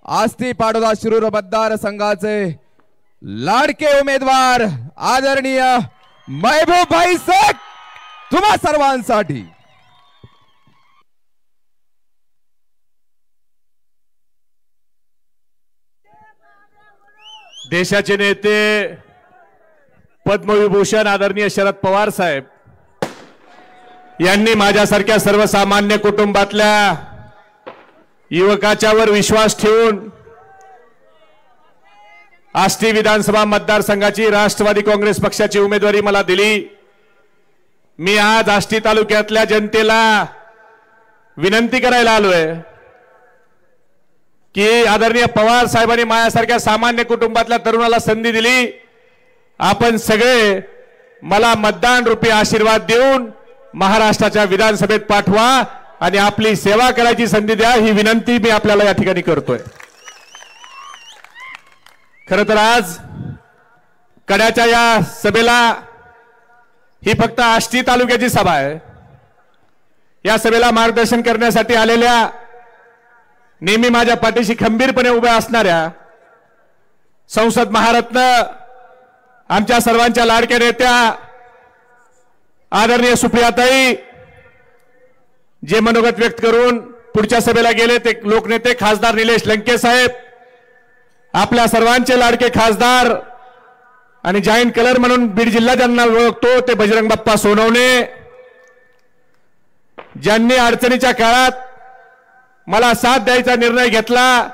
आस्ती पाडोदा शिरूर मतदारसंघाचे लाडके उमेदवार आदरणीय महबूब भाई शेख तुम्हा सर्वांसाठी देशाचे नेते पद्मविभूषण आदरणीय शरद पवार साहेब यांनी माझ्यासारख्या सर्वसामान्य कुटुंबातल्या युवकाच्या वर विश्वास ठेवून आष्टी विधानसभा मतदारसंघाची राष्ट्रवादी काँग्रेस पक्षाची उमेदवारी मला दिली। मी आज आष्टी तालुक्यातल्या जनतेला विनंती करायला आलोय की आदरणीय पवार साहेबांनी माझ्यासारख्या सामान्य कुटुंबातल्या तरुणाला संधी दिली। आपण सगळे मला मतदान रूपी आशीर्वाद देऊन महाराष्ट्राच्या विधानसभेत पाठवा आणि आपली सेवा करायची संधी द्या, ही विनंती मी आपल्याला या ठिकाणी करतोय। खरं तर आज कड्याच्या या सभेला ही फक्त आष्टी तालुक्याची सभा आहे। या सभेला मार्गदर्शन करण्यासाठी आलेल्या नेहमी माझ्या पाठीशी खंबीरपणे उभ्या असणाऱ्या संसद महारत्न आमच्या सर्वांच्या लाडक्या नेत्या आदरणीय सुप्रियाताई जे मनोगत व्यक्त करून पुढच्या सभेला गेले ते लोकनेते खासदार निलेश लंके साहेब, आपल्या सर्वांचे लाडके खासदार आणि जाईंट कलर म्हणून बीड जिल्हा ज्यांना ओळखतो ते बजरंग बाप्पा सोनवणे, ज्यांनी अडचणीच्या काळात मला साथ द्यायचा निर्णय घेतला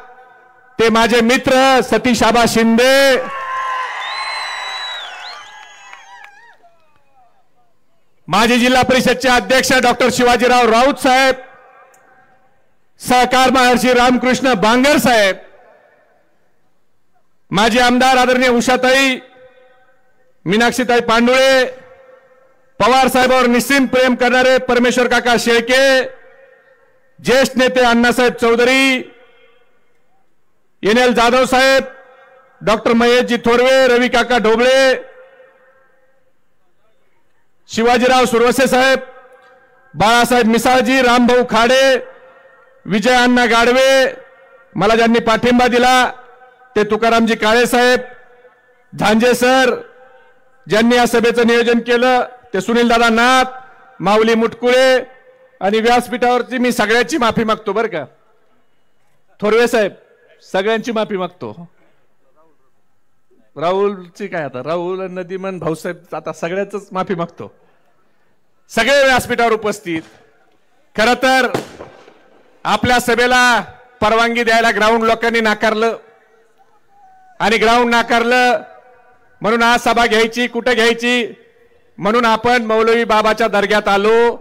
ते माझे मित्र सतीश आबा शिंदे, माजी जिल्हा परिषदचे अध्यक्ष डॉक्टर शिवाजीराव राऊत साहेब, सहकार महर्षी रामकृष्ण बांगर साहेब, माजी आमदार आदरणीय उषाताई मीनाक्षीताई पांडुळे, पवार साहेबांवर निस्सीम प्रेम करणारे परमेश्वर काका शेळके, ज्येष्ठ नेते अण्णासाहेब चौधरी, एनएल जाधव साहेब, डॉक्टर महेशजी थोरवे, रवी काका ढोबळे, शिवाजीराव सुरवसे साहेब, बाळासाहेब मिसाळजी, रामभाऊ खाडे, विजय अण्णा गाडवे, मला ज्यांनी पाठिंबा दिला ते तुकारामजी काळे साहेब, झांजे सर ज्यांनी या सभेचं नियोजन केलं ते सुनील दादा नाथ, माऊली मुटकुळे आणि व्यासपीठावरची मी सगळ्यांची माफी मागतो बरं का। थोरवे साहेब सगळ्यांची माफी मागतो। राहुलची काय आता राहुल नदीमन भाऊसाहेब आता सगळ्याच माफी मागतो। सगळे व्यासपीठावर उपस्थित, खरं तर आपल्या सभेला परवानगी द्यायला ग्राउंड लोकांनी नाकारलं आणि ग्राउंड नाकारलं म्हणून आज सभा घ्यायची कुठे घ्यायची म्हणून आपण मौलवी बाबाच्या दर्ग्यात आलो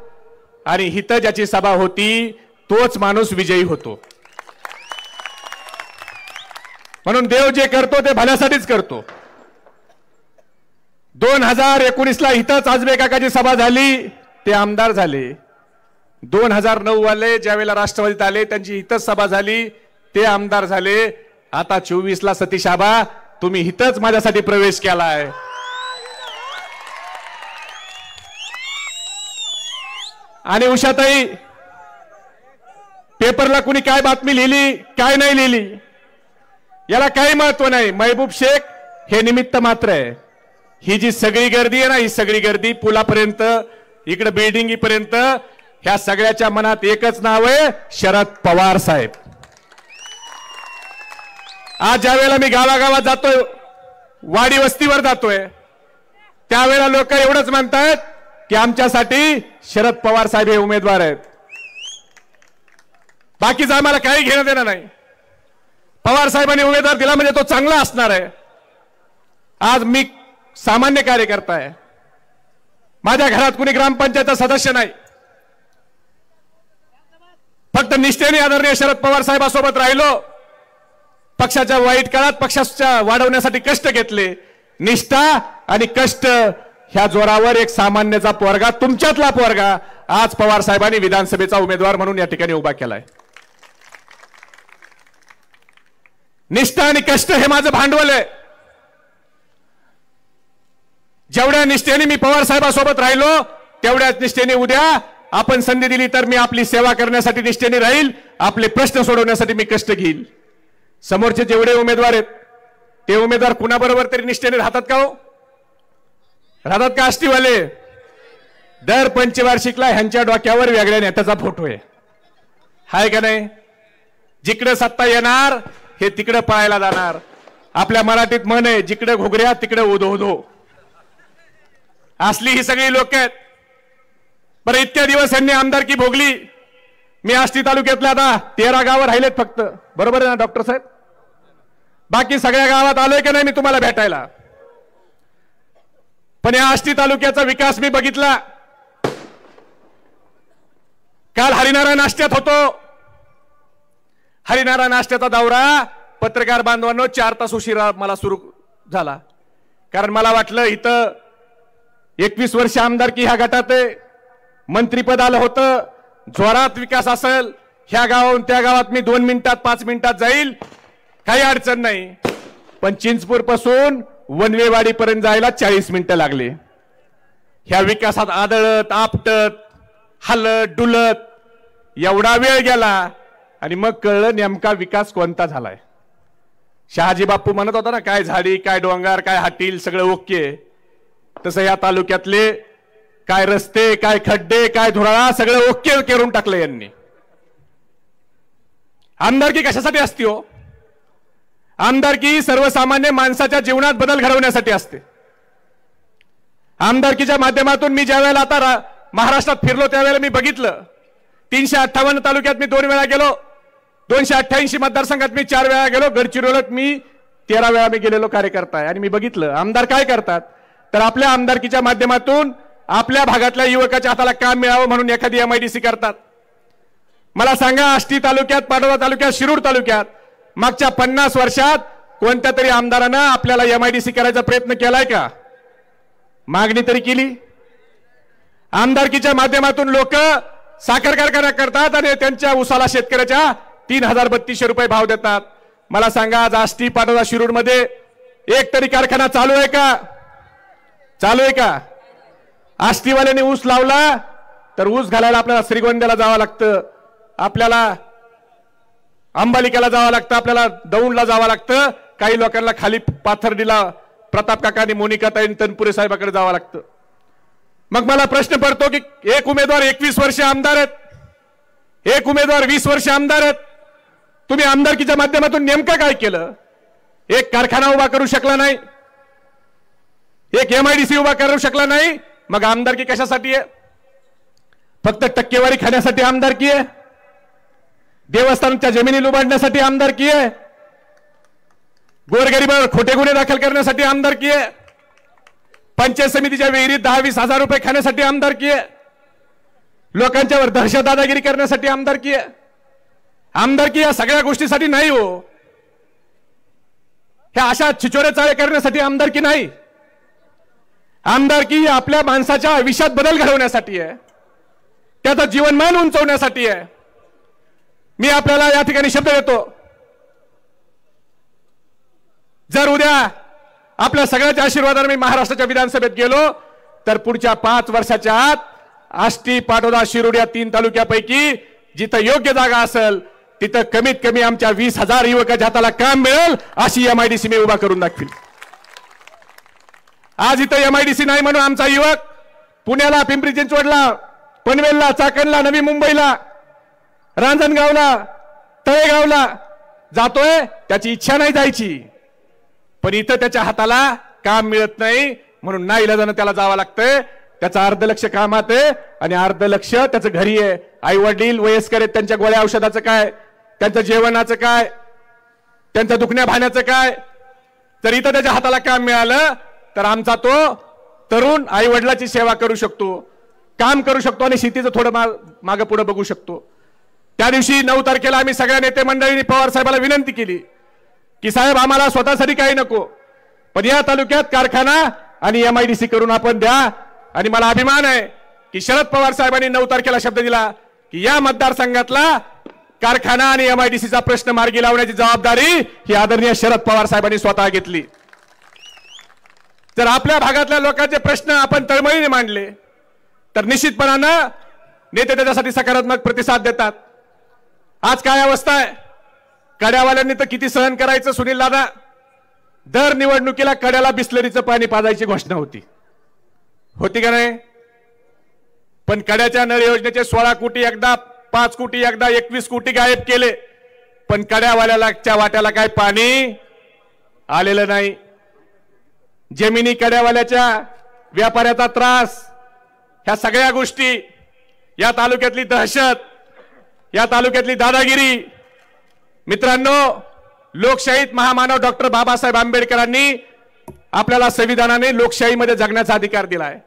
आणि हिथं ज्याची सभा होती तोच माणूस विजयी होतो। म्हणून देव जे करतो ते भल्यासाठीच करतो। 2019ला इथंच आजबे काकाची सभा झाली, ते आमदार झाले। 2009 वाले ज्यावेळेला राष्ट्रवादीत आले त्यांची इथंच सभा झाली, ते आमदार झाले। आता 24ला सतीश आबा तुम्ही इथंच माझ्यासाठी प्रवेश केलाय। आणि उषाताई पेपरला कुणी काय बातमी लिहिली काय नाही लिहिली याला काही महत्व नाही, महबूब शेख हे निमित्त मात्र आहे। ही जी सगळी गर्दी आहे ना, ही सगळी गर्दी पुलापर्यंत इकडे बिल्डिंग पर्यंत ह्या सगळ्याच्या मनात एकच नाव आहे, शरद पवार साहेब। आज ज्या वेळेला मी गावागावात जातोय, वाडी वस्तीवर जातोय, त्यावेळेला लोक एवढंच म्हणतात की आमच्यासाठी शरद पवार साहेब हे उमेदवार आहेत, बाकीचं आम्हाला काही घेणं देणं नाही। पवार साहेबांनी उमेदवार दिला म्हणजे तो चांगला असणार आहे। आज मी सामान्य कार्यकर्ता आहे, माझ्या घरात कुणी ग्रामपंचायत सदस्य नाही, फक्त निष्ठेने आदरणीय शरद पवार साहेबांसोबत राहिलो। पक्षाच्या वाईट काळात पक्षाच्या वाढवण्यासाठी कष्ट घेतले, निष्ठा आणि कष्ट ह्या जोरावर एक सामान्यचा पोरगा, तुमच्यातला पोरगा आज पवार साहेबांनी विधानसभेचा उमेदवार म्हणून या ठिकाणी उभा केलाय। निष्ठा आणि कष्ट हे माझं भांडवल आहे। जेवढ्या निष्ठेने मी पवार साहेबांसोबत राहिलो तेवढ्याच निष्ठेने उद्या आपण संधी दिली तर मी आपली सेवा करण्यासाठी निष्ठेने राहील, आपले प्रश्न सोडवण्यासाठी मी कष्ट घेईल। समोरचे जेवढे उमेदवार आहेत ते उमेदवार कुणाबरोबर तरी निष्ठेने राहतात का हो? राहतात का आष्टीवाले? दर पंचवार्षिकला ह्यांच्या डोक्यावर वेगळ्या नेत्याचा फोटो आहे, हाय का नाही? जिकडे सत्ता येणार हे तिकडे पळायला जाणार. आपल्या मराठीत म्हण आहे, जिकडे घुगऱ्या तिकडे उदो उदो. असली ही सगळी लोक आहेत. बरं, इतक्या दिवस यांनी आमदारकी भोगली. मी आष्टी तालुक्यातल्या आता 13 गावं राहिलेत फक्त, बरोबर आहे ना डॉक्टर साहेब? बाकी सगळ्या गावात आलोय की नाही मी तुम्हाला भेटायला? पण या आष्टी तालुक्याचा विकास मी बघितला. काल हरिनारायण नाश्त्यात होतो. हरिनारायण नाश्त्याचा दौरा पत्रकार बांधवांनो 4 तास उशिरा मला सुरू झाला, कारण मला वाटलं इथं 21 वर्ष आमदारकी ह्या गटात आहे, मंत्रीपद आलं होतं, जोरात विकास असेल, ह्या गावाहून त्या गावात मी 2 मिनिटात 5 मिनिटात जाईल, काही अडचण नाही. पण चिंचपूर पासून वनवेवाडी पर्यंत जायला 40 मिनिटं लागले. ह्या विकासात आदळत आपटत हलत डुलत एवढा वेळ गेला आणि मग कळलं नेमका विकास कोणता झालाय. शहाजी बापू म्हणत होता ना, काय झाडी काय डोंगर काय हाटील सगळं ओके. तसं या तालुक्यातले काय रस्ते काय खड्डे काय धुराळा सगळं ओके करून टाकलं यांनी. आमदारकी कशासाठी असते हो? आमदारकी सर्वसामान्य माणसाच्या जीवनात बदल घडवण्यासाठी असते. आमदारकीच्या माध्यमातून मी ज्या वेळेला आता महाराष्ट्रात फिरलो त्यावेळेला मी बघितलं 358 तालुक्यात मी 2 वेळा गेलो, 288 मतदारसंघात मी 4 वेळा गेलो, गडचिरोलीत मी 13 वेळा मी गेलेलो कार्यकर्ता आहे. आणि मी बघितलं आमदार काय करतात, तर आपल्या आमदारकीच्या माध्यमातून आपल्या भागातल्या युवकाच्या हाताला काम मिळावं म्हणून एखादी MIDC करतात. मला सांगा, आष्टी तालुक्यात पाटोदा तालुक्यात शिरूर तालुक्यात मागच्या 50 वर्षात कोणत्या तरी आमदारानं आपल्याला MIDC करायचा प्रयत्न केलाय का? मागणी तरी केली? आमदारकीच्या माध्यमातून लोक साखर कारखाना करतात आणि त्यांच्या उसाला शेतकऱ्याच्या 3032 रुपये भाव देतात. मला सांगा, आज आष्टी पाटोदा शिरूर मध्ये एक तरी कारखाना चालू आहे का? चालू आहे का? आष्टीवाल्याने ऊस लावला तर ऊस घालायला आपल्याला श्रीगोंद्याला जावं लागतं, आपल्याला अंबालिकेला जावं लागतं, आपल्याला दौंडला जावं लागतं, काही लोकांना खाली पाथर्डीला प्रताप काका आणि मोनिकाताई तनपुरे साहेबाकडे जावं लागतं. मग मला प्रश्न पडतो की एक उमेदवार 21 वर्ष आमदार आहेत, एक उमेदवार 20 वर्ष आमदार आहेत. तुम्ही आमदारकीच्या माध्यमातून नेमकं काय केलं? एक कारखाना उभा करू शकला नाही, एक MIDC उभा करू शकला नाही. मग आमदारकी कशासाठी आहे? फक्त टक्केवारी खाण्यासाठी आमदारकी आहे? देवस्थानच्या जमिनी लुबाडण्यासाठी आमदारकी आहे? गोरगरिबावर खोटे गुन्हे दाखल करण्यासाठी आमदारकी आहे? पंचायत समितीच्या विहिरीत 10-20 हजार रुपये खाण्यासाठी आमदारकी आहे? लोकांच्यावर दहशत दादागिरी करण्यासाठी आमदारकी आहे? आमदारकी या सगळ्या गोष्टीसाठी नाही हो. ह्या अशा छिचोरे चाळे करण्यासाठी आमदारकी नाही. आमदारकी आपल्या माणसाच्या आयुष्यात बदल घडवण्यासाठी आहे, त्याचं जीवनमान उंचवण्यासाठी आहे. मी आपल्याला या ठिकाणी शब्द देतो, जर उद्या आपल्या सगळ्याच्या आशीर्वादाने मी महाराष्ट्राच्या विधानसभेत गेलो तर पुढच्या 5 वर्षाच्या आत आष्टी पाटोदा शिरूर या 3 तालुक्यापैकी जिथं योग्य जागा असेल तिथं कमीत कमी आमच्या 20,000 युवकाच्या हाताला काम मिळेल अशी MIDC मी उभा करून दाखवील. आज इथं MIDC नाही म्हणून आमचा युवक पुण्याला, पिंपरी चिंचवडला, पनवेलला, चाकणला, नवी मुंबईला, रांजणगावला, तळेगावला जातोय. त्याची इच्छा नाही जायची, पण इथं त्याच्या हाताला काम मिळत नाही म्हणून नाईलाजानं त्याला जावं लागतंय. त्याचं अर्धलक्ष कामात आहे आणि अर्धलक्ष त्याचं घरी आहे. आई वडील वयस्कर आहेत, त्यांच्या गोळ्या औषधाचं काय, त्यांचं जेवणाचं काय, त्यांच्या दुखण्या भाण्याचं काय. जर इथं त्याच्या हाताला काम मिळालं तर आमचा तो तरुण आई वडिलाची सेवा करू शकतो, काम करू शकतो आणि शेतीचं थोडं मागं पुढे बघू शकतो. त्या दिवशी 9 तारखेला आम्ही सगळ्या नेते मंडळींनी पवार साहेबाला विनंती केली की साहेब आम्हाला स्वतःसाठी काही नको, पण या तालुक्यात कारखाना आणि MIDC करून आपण द्या. आणि मला अभिमान आहे की शरद पवार साहेबांनी 9 तारखेला शब्द दिला की या मतदारसंघातला कारखाना आणि MIDCचा प्रश्न मार्गी लावण्याची जबाबदारी ही आदरणीय शरद पवार साहेबांनी स्वतः घेतली. जर आपल्या भागातल्या लोकांचे प्रश्न आपण तळमळीने मांडले तर निश्चितपणानं नेते त्याच्यासाठी सकारात्मक प्रतिसाद देतात. आज काय अवस्था आहे? कड्यावाल्यांनी तर किती सहन करायचं सुनील दादा. दर निवडणुकीला कड्याला बिस्लरीचं पाणी पाजायची घोषणा होती का नाही. पण कड्याच्या नळ योजनेचे 16 कोटी एकदा, 5 कोटी एकदा, 21 कोटी गायब केले. पण कड्यावाल्याच्या वाट्याला काय पाणी आलेलं नाही. जमिनी कड्यावाल्याच्या व्यापाऱ्याचा त्रास, ह्या सगळ्या गोष्टी, या तालुक्यातली दहशत, या तालुक्यातली दादागिरी. मित्रांनो, लोकशाहीत महामानव डॉक्टर बाबासाहेब आंबेडकरांनी आपल्याला संविधानाने लोकशाहीमध्ये जगण्याचा अधिकार दिलाय.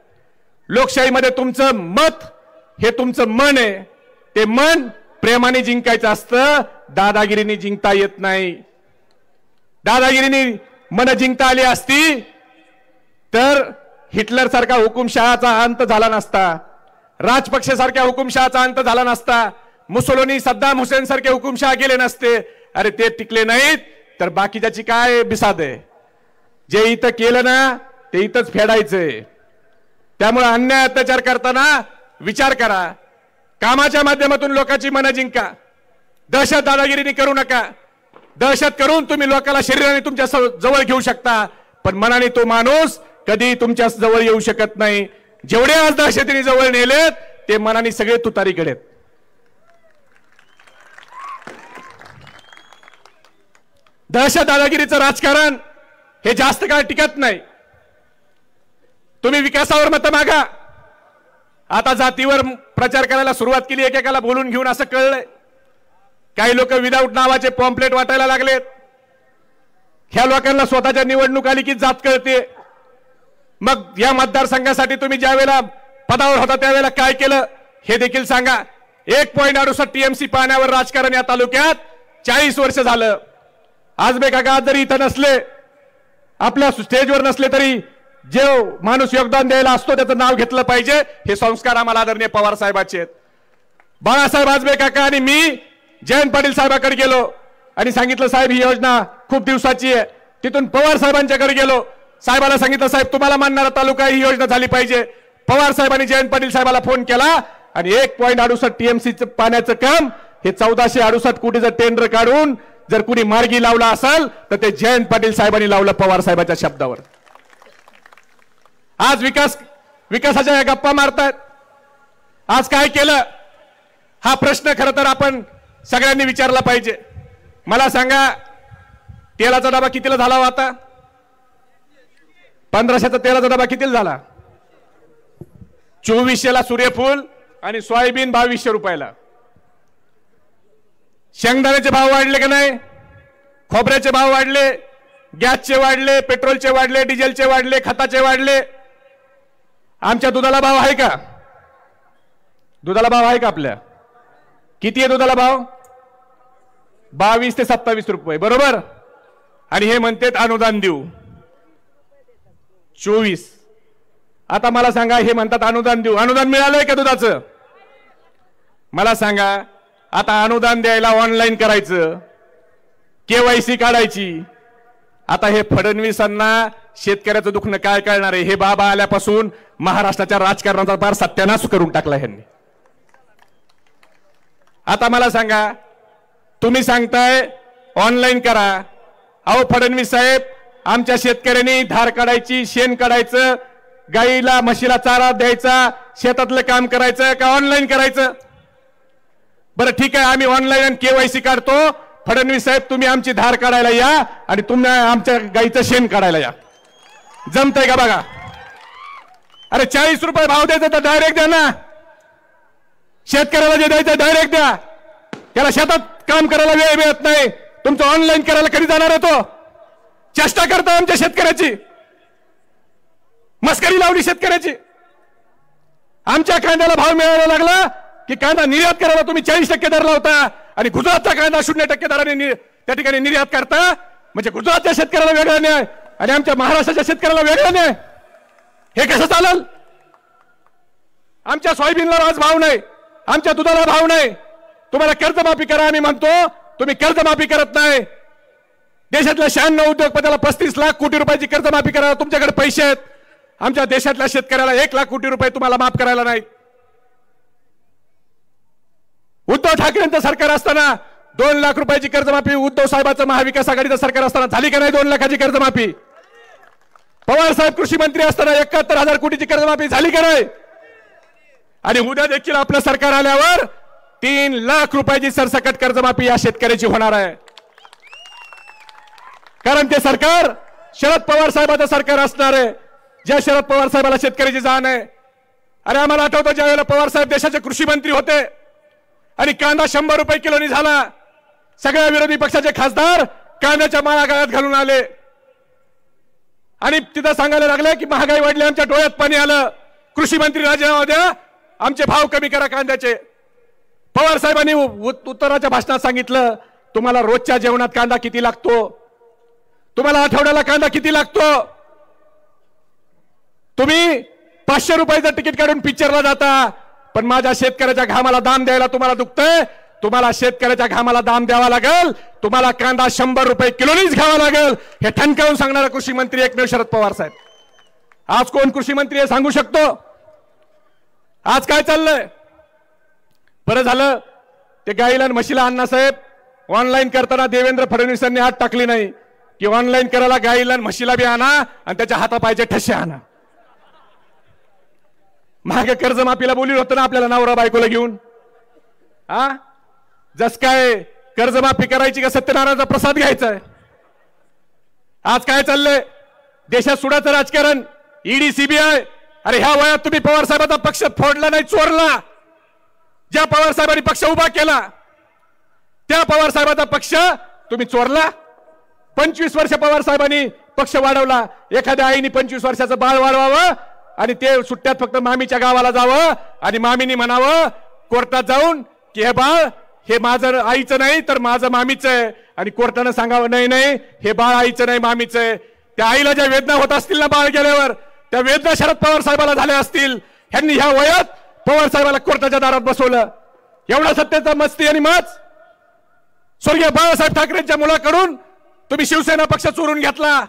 लोकशाहीमध्ये तुमचं मत हे तुमचं मन आहे. ते मन प्रेमाने जिंकायचं असतं, दादागिरीने जिंकता येत नाही. दादागिरीने मन जिंकता आली असती तर हिटलर सारखा हुकुमशहाचा अंत झाला नसता, राजपक्षे सारख्या हुकुमशहाचा अंत झाला नसता, मुसोलिनी, सद्दाम हुसेन सारखे हुकुमशहा गेले नसते. अरे ते टिकले नाहीत तर बाकीच्याची काय बिसाद आहे. जे इथं केलं ना ते इथंच फेडायचंय. त्यामुळे अन्याय अत्याचार करताना विचार करा. कामाच्या माध्यमातून लोकांची मनं जिंका. दहशत दादागिरीने करू नका. दहशत करून तुम्ही लोकांना शरीराने तुमच्या जवळ घेऊ शकता, पण मनाने तो माणूस कधी तुमच्या जवळ येऊ शकत नाही. जेवढे आज दहशतीने जवळ नेलेत ते मनाने सगळे तुतारीकडे. दहशत दादागिरीचं राजकारण हे जास्त काळ टिकत नाही. तुम्ही विकासावर मत मागा. आता जातीवर प्रचार करायला सुरुवात केली. एकेकाला बोलून घेऊन असं कळलंय. काही लोक विदाऊट नावाचे पॉम्पलेट वाटायला लागलेत. ह्या लोकांना स्वतःच्या निवडणूक आली की जात कळते. मग या मतदारसंघासाठी तुम्ही ज्या वेळेला पदावर होता त्यावेळेला काय केलं हे देखील सांगा. 1.68 टीएमसी पाण्यावर राजकारण या तालुक्यात 40 वर्ष झालं. आजबे काका जरी इथं नसले, आपल्या स्टेजवर नसले तरी जे माणूस योगदान द्यायला असतो त्याचं नाव घेतलं पाहिजे. हे संस्कार आम्हाला आदरणीय पवार साहेबांचे आहेत. बाळासाहेब आजबे काका आणि मी जयंत पाटील साहेबांकडे गेलो आणि सांगितलं, साहेब ही योजना खूप दिवसाची आहे. तिथून पवार साहेबांच्याकडे गेलो. साहेबाला सांगितलं, साहेब तुम्हाला मानणारा तालुका ही योजना झाली पाहिजे. पवार साहेबांनी जयंत पाटील साहेबाला फोन केला आणि 1.68 टीएमसीचं पाण्याचं काम हे 1468 कोटीचं टेंडर काढून जर कुणी मार्गी लावला असेल तर ते जयंत पाटील साहेबांनी लावलं पवार साहेबांच्या शब्दावर. आज विकासाच्या गप्पा मारतात. आज काय केलं हा प्रश्न खरं तर आपण सगळ्यांनी विचारला पाहिजे. मला सांगा, तेलाचा डबा कितीला झाला हो आता? 1500चा तेलाचा डबा कितीला झाला? 2400ला सूर्यफूल आणि सोयाबीन 2200 रुपयाला. शेंगदाण्याचे भाव वाढले का नाही? खोबऱ्याचे भाव वाढले, गॅसचे वाढले, पेट्रोलचे वाढले, डिझेलचे वाढले, खताचे वाढले. आमच्या दुधाला भाव आहे का? दुधाला भाव आहे का आपल्या? किती आहे दुधाला भाव? 22 ते 27 रुपये, बरोबर. आणि हे म्हणतात अनुदान देऊ 24. आता मला सांगा, हे म्हणतात अनुदान देऊ. अनुदान मिळालंय का दुधाचं? मला सांगा, आता अनुदान द्यायला ऑनलाईन करायचं, केवायसी काढायची. आता हे फडणवीसांना शेतकऱ्याचं दुखणं काय कळणार आहे? हे बाबा आल्यापासून महाराष्ट्राच्या राजकारणाचा फार सत्यानाश करून टाकला ह्यांनी. आता मला सांगा, तुम्ही सांगताय ऑनलाईन करा. अहो फडणवीस साहेब, आमच्या शेतकऱ्यांनी धार काढायची, शेण काढायचं, गाईला म्हशीला चारा द्यायचा, शेतातलं काम करायचं का ऑनलाईन करायचं? बरं ठीक आहे, आम्ही ऑनलाईन केवायसी काढतो. फडणवीस साहेब तुम्ही आमची धार काढायला या आणि तुम्ही आमच्या गाईचं शेण काढायला या. जमतंय का बघा? अरे 40 रुपये भाव द्यायचा तर डायरेक्ट द्या ना. शेतकऱ्याला जे द्यायचं डायरेक्ट द्या. त्याला शेतात काम करायला वेळ मिळत नाही. तुमचं ऑनलाईन करायला कधी जाणार आहे तो? चेष्टा करता आमच्या शेतकऱ्याची, मस्करी लावली शेतकऱ्याची. आमच्या कांद्याला भाव मिळायला लागला की कांदा निर्यात करायला तुम्ही 40% दर लावता आणि गुजरातचा कांदा 0% दराने त्या ठिकाणी निर्यात करता. म्हणजे गुजरातच्या शेतकऱ्याला वेगळा न्याय आणि आमच्या महाराष्ट्राच्या शेतकऱ्याला वेगळा न्याय. हे कसं चालेल? आमच्या सोयाबीनला आज भाव नाही, आमच्या दुधाला भाव नाही. तुम्हाला कर्जमाफी करा आम्ही म्हणतो, तुम्ही कर्जमाफी करत नाही. देशातल्या 96 उद्योगपतीला 35 लाख कोटी रुपयाची कर्जमाफी करायला तुमच्याकडे पैसे आहेत. आमच्या देशातल्या शेतकऱ्याला 1 लाख कोटी रुपये तुम्हाला माफ करायला नाही. उद्धव ठाकरेंचं सरकार असताना 2 लाख रुपयाची कर्जमाफी उद्धव साहेबांचं महाविकास आघाडीचं सरकार असताना झाली का नाही? 2 लाखाची कर्जमाफी. पवार साहेब कृषी मंत्री असताना 71,000 कोटीची कर्जमाफी झाली का नाही? आणि उद्या देखील आपलं सरकार आल्यावर 3 लाख रुपयाची सरसकट कर्जमाफी या शेतकऱ्याची होणार आहे. कारण ते सरकार शरद पवार साहेबांचं सरकार असणार आहे. ज्या शरद पवार साहेबाला शेतकऱ्याची जाण आहे. अरे आम्हाला आठवतं ज्या वेळेला पवार साहेब देशाचे कृषी मंत्री होते आणि कांदा 100 रुपये किलोनी झाला, सगळ्या विरोधी पक्षाचे खासदार कांद्याच्या माळा गळ्यात घालून आले आणि तिथं सांगायला लागले की महागाई वाढली, आमच्या डोळ्यात पाणी आलं, कृषी मंत्री राजीनामा द्या, आमचे भाव कमी करा कांद्याचे. पवार साहेबांनी उत्तराच्या भाषणात सांगितलं, तुम्हाला रोजच्या जेवणात कांदा किती लागतो, तुम्हाला आठवड्याला कांदा किती लागतो, तुम्ही 500 रुपयाचं तिकीट काढून पिक्चरला जाता, पण माझ्या शेतकऱ्याच्या घामाला दाम द्यायला तुम्हाला दुखतंय. तुम्हाला शेतकऱ्याच्या घामाला दाम द्यावा लागेल, तुम्हाला कांदा 100 रुपये किलोनीच घ्यावा लागेल, हे ठणकावून सांगणारा कृषी मंत्री एकमेव शरद पवार साहेब. आज कोण कृषी मंत्री हे सांगू शकतो? आज काय चाललंय? बरं झालं ते गाईला आणि म्हशीला अण्णासाहेब ऑनलाईन करताना देवेंद्र फडणवीसांनी हात टाकली नाही की ऑनलाईन करायला गाईला आणि म्हशीला बी आणा आणि त्याच्या हातापायचे ठसे आणा. मागे कर्जमाफीला बोलली होतं ना आपल्याला नवरा बायकोला घेऊन. जस काय कर्जमाफी करायची का सत्यनारायणचा प्रसाद घ्यायचा आहे? आज काय चाललंय? देशात सुडाचं राजकारण, ईडी सीबीआय. अरे ह्या वयात तुम्ही पवार साहेबांचा पक्ष फोडला नाही, चोरला. ज्या पवार साहेबांनी पक्ष उभा केला त्या पवार साहेबांचा पक्ष तुम्ही चोरला. 25 वर्ष पवार साहेबांनी पक्ष वाढवला. एखाद्या आईने 25 वर्षाचं बाळ वाढवावं आणि ते सुट्ट्यात फक्त मामीच्या गावाला जावं आणि मामीनी म्हणावं कोर्टात जाऊन की हे बाळ हे माझं आईचं नाही तर माझं मामीचं आहे, आणि कोर्टानं सांगावं नाही नाही हे बाळ आईचं नाही मामीचं आहे. त्या आईला ज्या वेदना होत असतील ना बाळ गेल्यावर, त्या वेदना शरद पवार साहेबाला झाल्या असतील. ह्यांनी ह्या वयात पवार साहेबाला कोर्टाच्या दारात बसवलं. एवढा सत्तेचा मस्ती आणि मज. स्वर्गीय बाळासाहेब ठाकरेंच्या मुलाकडून तुम्ही शिवसेना पक्ष चोरून घेतला.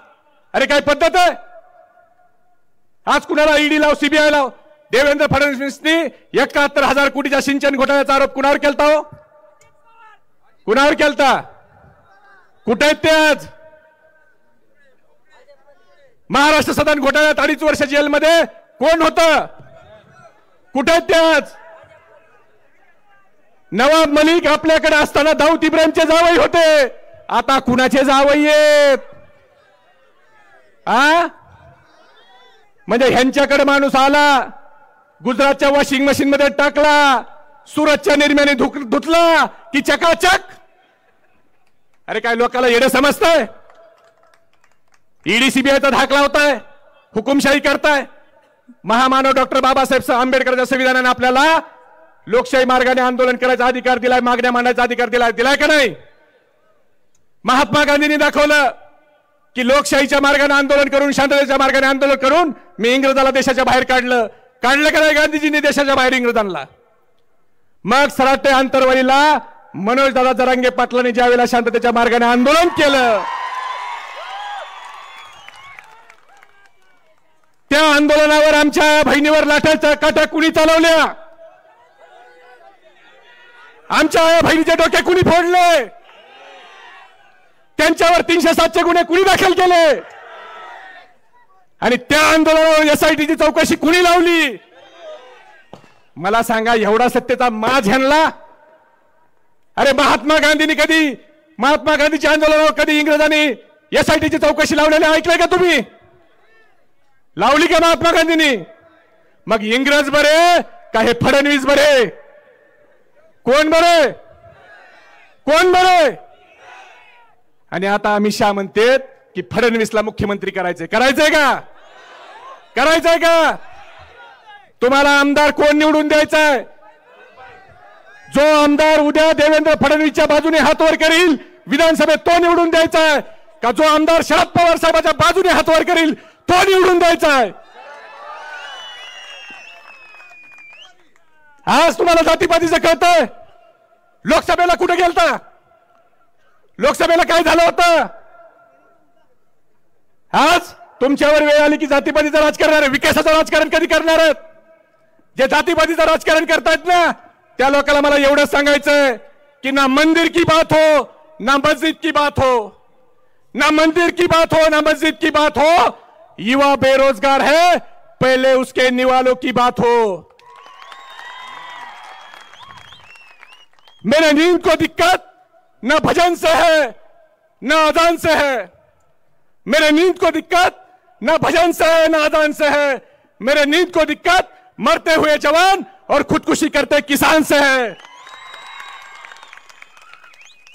अरे काय पद्धत आहे? आज कुणाला ईडी लाव, सीबीआय लाव. देवेंद्र फडणवीसनी 71,000 कोटीच्या सिंचन घोटाळ्याचा आरोप कुणावर केलता हो? कुणावर केलता? कुठे आहेत ते आज? महाराष्ट्र सदन घोटाळ्यात 2.5 वर्ष जेलमध्ये कोण होतं? कुठे आहेत ते आज? नवाब मलिक आपल्याकडे असताना दाऊद इब्राहिमचे जावई होते, आता कुणाचे जावई आहेत? म्हणजे ह्यांच्याकडे माणूस आला, गुजरातच्या वॉशिंग मशीन मध्ये टाकला, सुरतच्या निर्म्याने धुतला की चकाचक. अरे काय लोकांना येडे समजताय? ईडी सीबीआयचा धाक लावताय, हुकुमशाही करताय. महामानव डॉक्टर बाबासाहेब आंबेडकरच्या संविधानाने आपल्याला लोकशाही मार्गाने आंदोलन करायचा अधिकार दिलाय, मागण्या मांडायचा अधिकार दिलाय का नाही? महात्मा गांधींनी दाखवलं की लोकशाहीच्या मार्गाने आंदोलन करून, शांततेच्या मार्गाने आंदोलन करून मी इंग्रजाला देशाच्या बाहेर काढलं का नाही? गांधीजींनी देशाच्या बाहेर इंग्रजांना. मग सराटे आंतरवालीला मनोज दादा जरांगे पाटलांनी ज्या वेळेला शांततेच्या मार्गाने आंदोलन केलं, त्या आंदोलनावर आमच्या बहिणीवर लाठ्याच्या काठ्या कुणी चालवल्या? आमच्या बहिणीचे डोके कुणी फोडले? त्यांच्यावर 307चे गुन्हे कुणी दाखल केले? आणि त्या आंदोलनावर एसआयटीची चौकशी कुणी लावली? मला सांगा, एवढा सत्तेचा माज ह्यांना? अरे महात्मा गांधीच्या आंदोलनावर कधी इंग्रजांनी एसआयटीची चौकशी लावलेली ऐकलंय का तुम्ही? लावली का महात्मा गांधींनी? मग इंग्रज बरे का हे फडणवीस बरे? कोण बरे? कोण बरे? आणि आता अमित शहा म्हणतात की फडणवीसला मुख्यमंत्री करायचंय. करायचंय का? करायचंय का? तुम्हाला आमदार कोण निवडून द्यायचाय? जो आमदार उद्या देवेंद्र फडणवीसच्या बाजूने हात वर करील विधानसभेत, तो निवडून द्यायचाय का जो आमदार शरद पवार साहेबांच्या बाजूने हात वर करील तो निवडून द्यायचाय? आज तुम्हाला जातीपातीचं कळतंय? लोकसभेला कुठे गेलता? लोकसभेला काय झालं होतं? आज तुमच्यावर वेळ आली की जातीपातीचं राजकारण, विकासाचं राजकारण कधी करणार आहेत? जे जातीपातीचं राजकारण करतायत ना त्या लोकांना मला एवढंच सांगायचंय, कि ना मंदिर की बात हो ना मस्जिद की बात हो, ना मंदिर की बात हो ना मस्जिद की बात हो, युवा बेरोजगार है पहले उसके निवालों की बात हो। मेरे नींद को दिक्कत न भजन से है न अजान से है, मेरे नींद को दिक्कत न भजन से है न अजान से है, मेरे नींद को दिक्कत मरते हुए जवान और खुदकुशी करते किसान से है।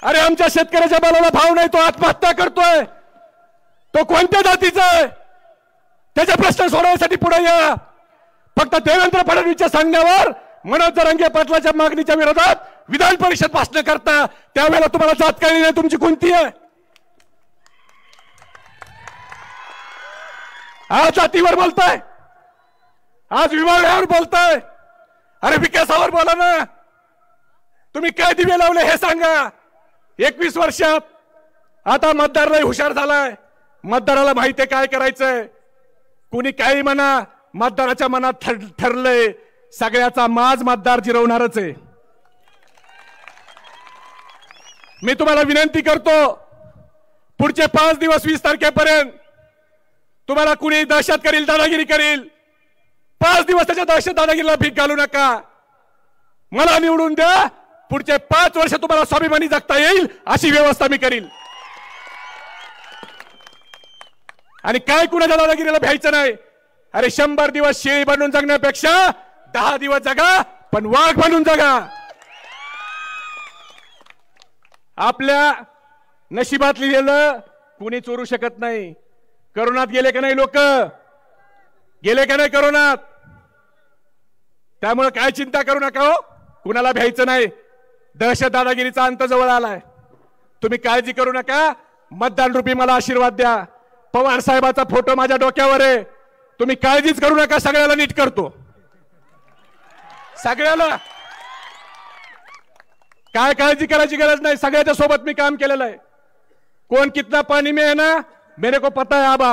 अरे आमच्या शेतकऱ्याच्या मालाला भाव नाही तो आत्महत्या करतोय, तो कोणत्या जातीचा आहे त्याचा प्रश्न सोडवण्यासाठी पुढे या। फक्त देवेंद्र फडणवीसच्या सांगण्यावर मनोज जरांगे पाटलाच्या मागणीच्या विरोधात विधान परिषद भाषण करता त्यावेळेला तुम्हाला जात कळली नाही तुमची कोणती आहे। आज जातीवर बोलताय, आज विभागावर बोलताय, अरे विकासावर बोला ना। तुम्ही काय दिवे लावले हे सांगा। 21 वर्षात आता मतदार लय हुशार झालाय, मतदाराला माहिती काय करायचंय। कुणी काही म्हणा, मतदाराच्या मनात ठरलंय सगळ्याचा माज मतदार जिरवणारच आहे। मी तुम्हाला विनंती करतो, पुढचे 5 दिवस 20 तारखेपर्यंत तुम्हाला कुणी दहशत करील, दादागिरी करील, 5 दिवस त्याच्या दहशत दादागिरीला भीक घालू नका। मला निवडून द्या, पुढचे 5 वर्ष तुम्हाला स्वाभिमानी जगता येईल अशी व्यवस्था मी करील। आणि काय कुणाच्या दादागिरीला भ्यायचं नाही। अरे 100 दिवस शेळी बनून जगण्यापेक्षा 10 दिवस जगा पण वाघ बनून जगा। आपल्या नशिबात लिहिलेलं कुणी चोरू शकत नाही। करोनात गेले का नाही लोक, गेले का नाही करोनात, त्यामुळे काय चिंता करू नका हो, कुणाला भ्यायचं नाही। दहशत दादागिरीचा अंत जवळ आलाय, तुम्ही काळजी करू नका। मतदान रूपी मला आशीर्वाद द्या। पवार साहेबाचा फोटो माझ्या डोक्यावर आहे, तुम्ही काळजीच करू नका, सगळ्याला नीट करतो। सगळ्याला काय काळजी करायची गरज नाही, सगळ्याच्या सोबत मी काम केलेलं आहे। कौन कितना पानी में है ना मेरे को पता है आबा।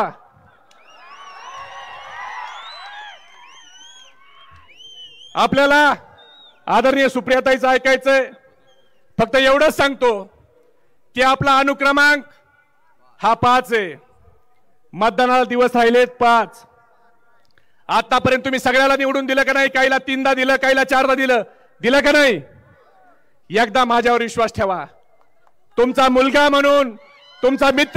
आपल्याला आदरणीय सुप्रियाताईचं ऐकायचंय, फक्त एवढंच सांगतो की आपला अनुक्रमांक हा 5 आहे, मतदानाला दिवस राहिलेत 5। आतापर्यंत तुम्ही सगळ्याला निवडून दिलं का नाही? काहीला 3दा दिलं, काहीला 4दा दिलं, दिलं का नाही? एकदा माझ्यावर विश्वास ठेवा, तुमचा मुलगा म्हणून, तुमचा मित्र